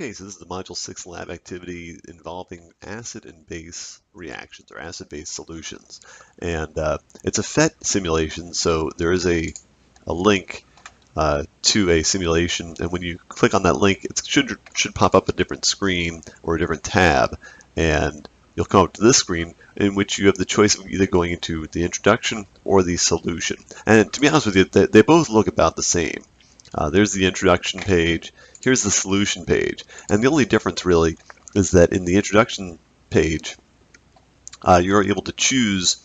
Okay, so this is the Module 6 lab activity involving acid and base reactions or acid-base solutions. And it's a PHY simulation, so there is a link to a simulation, and when you click on that link, it should pop up a different screen or a different tab, and you'll come up to this screen in which you have the choice of either going into the introduction or the solution. And to be honest with you, they both look about the same. There's the introduction page, here's the solution page, and the only difference really is that in the introduction page, you're able to choose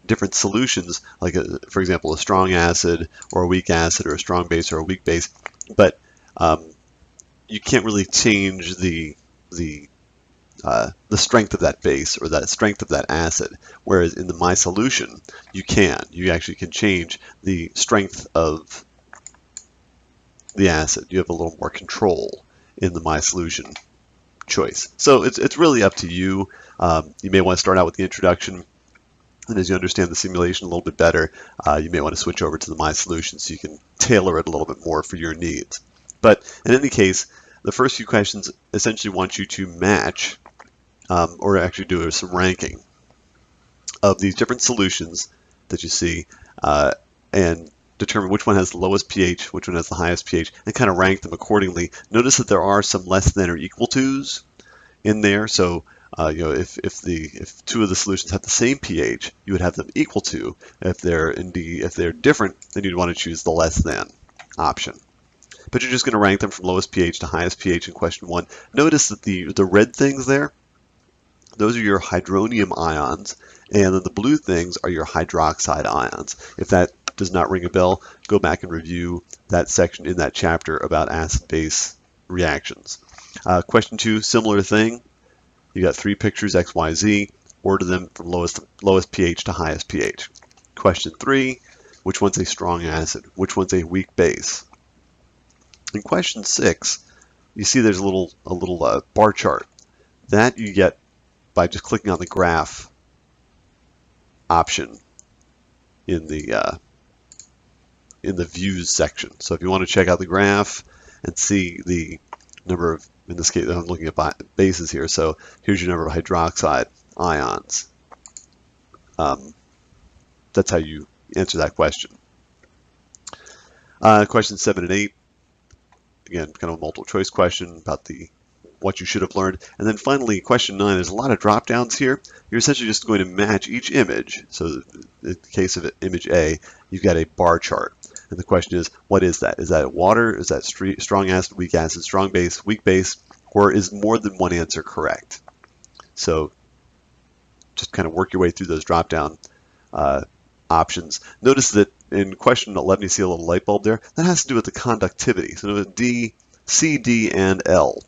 different solutions, like for example, a strong acid or a weak acid or a strong base or a weak base, but you can't really change the strength of that base or the strength of that acid, whereas in the My Solution, you can. You actually can change the strength of the acid. You have a little more control in the My Solution choice. So it's really up to you. You may want to start out with the introduction, and as you understand the simulation a little bit better, you may want to switch over to the My Solution so you can tailor it a little bit more for your needs. But in any case, the first few questions essentially want you to match or actually do some ranking of these different solutions that you see and determine which one has the lowest pH, which one has the highest pH, and kind of rank them accordingly. Notice that there are some less than or equal tos in there. So if two of the solutions have the same pH, you would have them equal to. If they're different, then you'd want to choose the less than option. But you're just going to rank them from lowest pH to highest pH in question 1. Notice that the red things there, those are your hydronium ions, and then the blue things are your hydroxide ions. If that does not ring a bell, go back and review that section in that chapter about acid-base reactions. Question 2, similar thing. You got 3 pictures, X, Y, Z. Order them from lowest pH to highest pH. Question 3, which one's a strong acid? Which one's a weak base? In question 6, you see there's a little bar chart. That you get by just clicking on the graph option in the views section. So if you want to check out the graph and see the number of, in this case I'm looking at bases here, so here's your number of hydroxide ions. That's how you answer that question. Questions 7 and 8, again, kind of a multiple choice question about what you should have learned. And then finally, question 9, there's a lot of drop downs here. You're essentially just going to match each image. So in the case of image A, you've got a bar chart. And the question is, what is that? Is that water? Is that strong acid, weak acid, strong base, weak base? Or is more than one answer correct? So just kind of work your way through those drop down options. Notice that in question 11, you see a little light bulb there. That has to do with the conductivity. So D, C, D, and L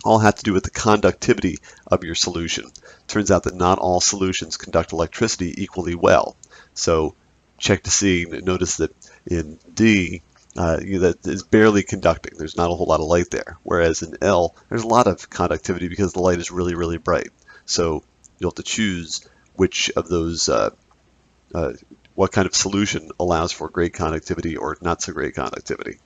all have to do with the conductivity of your solution. Turns out that not all solutions conduct electricity equally well. So check to see, notice that in D, that is barely conducting. There's not a whole lot of light there. Whereas in L, there's a lot of conductivity because the light is really, really bright. So you'll have to choose which of those, what kind of solution allows for great conductivity or not so great conductivity.